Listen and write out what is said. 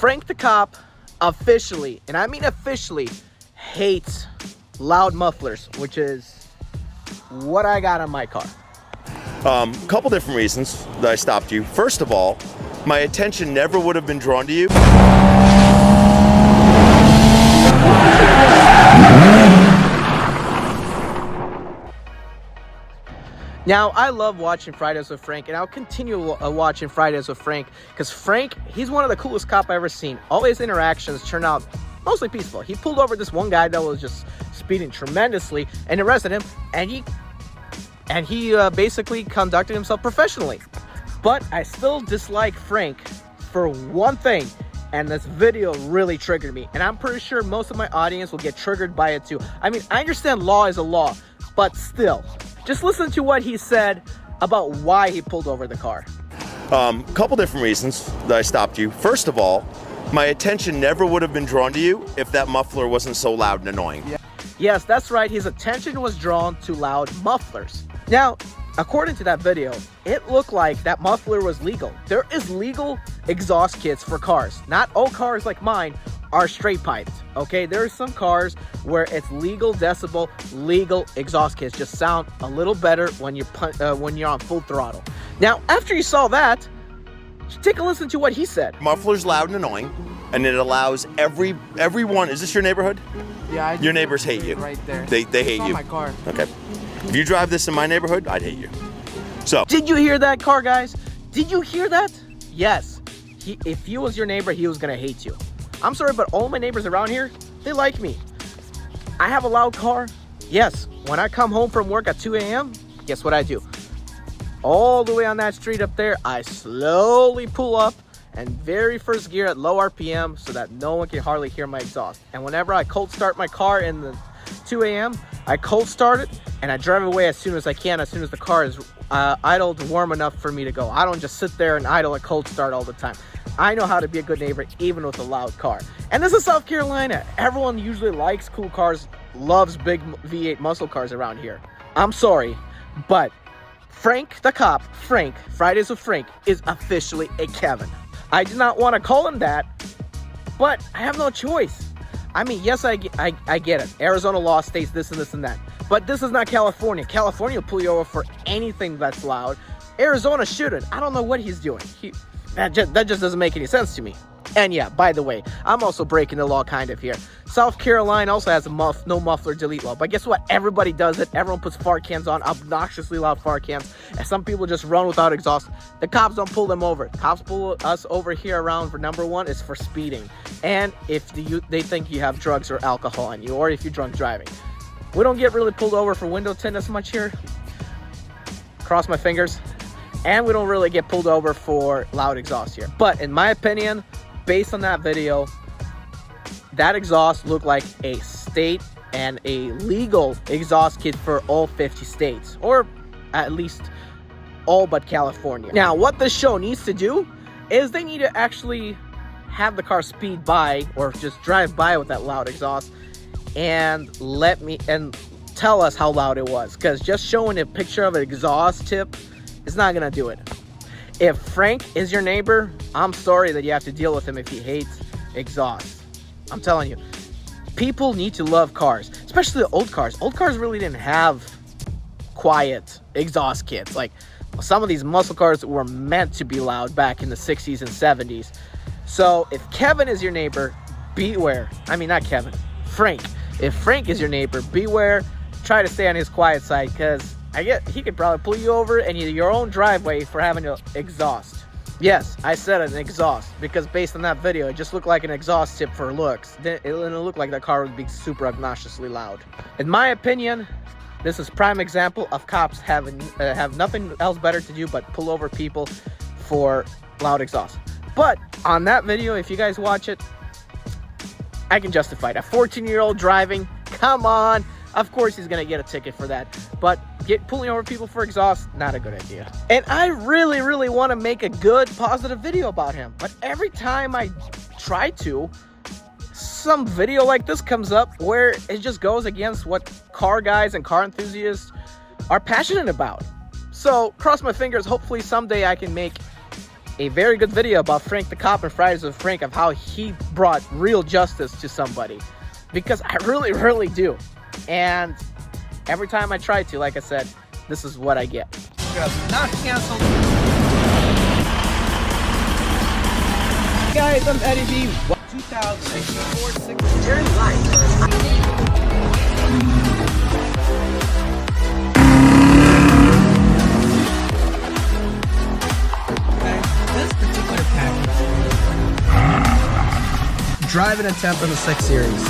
Frank the cop officially, and I mean officially, hates loud mufflers, which is what I got on my car. Couple different reasons that I stopped you. First of all, my attention never would have been drawn to you. Now, I love watching Fridays with Frank, and I'll continue watching Fridays with Frank, because Frank, he's one of the coolest cops I've ever seen. All his interactions turn out mostly peaceful. He pulled over this one guy that was just speeding tremendously and arrested him, and he basically conducted himself professionally. But I still dislike Frank for one thing, and this video really triggered me, and I'm pretty sure most of my audience will get triggered by it too. I mean, I understand law is a law, but still, just listen to what he said about why he pulled over the car. Couple different reasons that I stopped you. First of all, my attention never would have been drawn to you if that muffler wasn't so loud and annoying. Yeah. Yes, that's right. His attention was drawn to loud mufflers. Now, according to that video, it looked like that muffler was legal. There is legal exhaust kits for cars. Not all cars like mine are straight piped, okay? There are some cars where it's legal decibel, legal exhaust kits just sound a little better when you're on full throttle. Now, after you saw that, take a listen to what he said. Muffler's loud and annoying, and it allows everyone. Is this your neighborhood? Yeah, your neighbors hate you. Right there. They hate you. My car. Okay. If you drive this in my neighborhood, I'd hate you. So. Did you hear that, car guys? Did you hear that? Yes. If he was your neighbor, he was gonna hate you. I'm sorry, but all my neighbors around here, they like me. I have a loud car. Yes. When I come home from work at 2 a.m., guess what I do? All the way on that street up there, I slowly pull up and very first gear at low RPM so that no one can hardly hear my exhaust. And whenever I cold start my car in the 2 a.m., I cold start it and I drive away as soon as I can, as soon as the car is idled warm enough for me to go. I don't just sit there and idle a cold start all the time. I know how to be a good neighbor even with a loud car. And this is South Carolina. Everyone usually likes cool cars, loves big V8 muscle cars around here. I'm sorry, but Frank the cop, Frank, Fridays with Frank, is officially a Kevin. I do not want to call him that, but I have no choice. I mean, yes, I get it. Arizona law states this and this and that. But this is not California. California will pull you over for anything that's loud. Arizona shouldn't. I don't know what he's doing. That just doesn't make any sense to me. And yeah, by the way, I'm also breaking the law kind of here. South Carolina also has a no muffler delete law. But guess what? Everybody does it. Everyone puts fart cans on, obnoxiously loud fart cans. And some people just run without exhaust. The cops don't pull them over. Cops pull us over here around for number one is for speeding. And if they think you have drugs or alcohol on you, or if you're drunk driving. We don't get really pulled over for window tint as much here. Cross my fingers. And we don't really get pulled over for loud exhaust here. But in my opinion, based on that video, that exhaust looked like a state and a legal exhaust kit for all 50 states, or at least all but California. Now, what this show needs to do is they need to actually have the car speed by or just drive by with that loud exhaust and tell us how loud it was, because just showing a picture of an exhaust tip is not gonna do it. If Frank is your neighbor, I'm sorry that you have to deal with him if he hates exhaust. I'm telling you, people need to love cars, especially the old cars. Old cars really didn't have quiet exhaust kits. Like some of these muscle cars were meant to be loud back in the 60s and 70s. So if Kevin is your neighbor, beware. I mean, not Kevin, Frank. If Frank is your neighbor, beware. Try to stay on his quiet side, because he could probably pull you over in your own driveway for having an exhaust. Yes, I said an exhaust, because based on that video, it just looked like an exhaust tip for looks. It didn't look like that car would be super obnoxiously loud. In my opinion, this is prime example of cops have nothing else better to do but pull over people for loud exhaust. But on that video, if you guys watch it, I can justify it. A 14-year-old driving, come on. Of course he's gonna get a ticket for that. But pulling over people for exhaust, not a good idea. And I really, really want to make a good, positive video about him. But every time I try to, some video like this comes up where it just goes against what car guys and car enthusiasts are passionate about. So cross my fingers, hopefully someday I can make a very good video about Frank the Cop and Fridays with Frank, of how he brought real justice to somebody, because I really do. And every time I try to, like I said, this is what I get. Not canceled. Guys, I'm Eddie B. 2004 during life. This particular package, driving attempt on the 6 Series.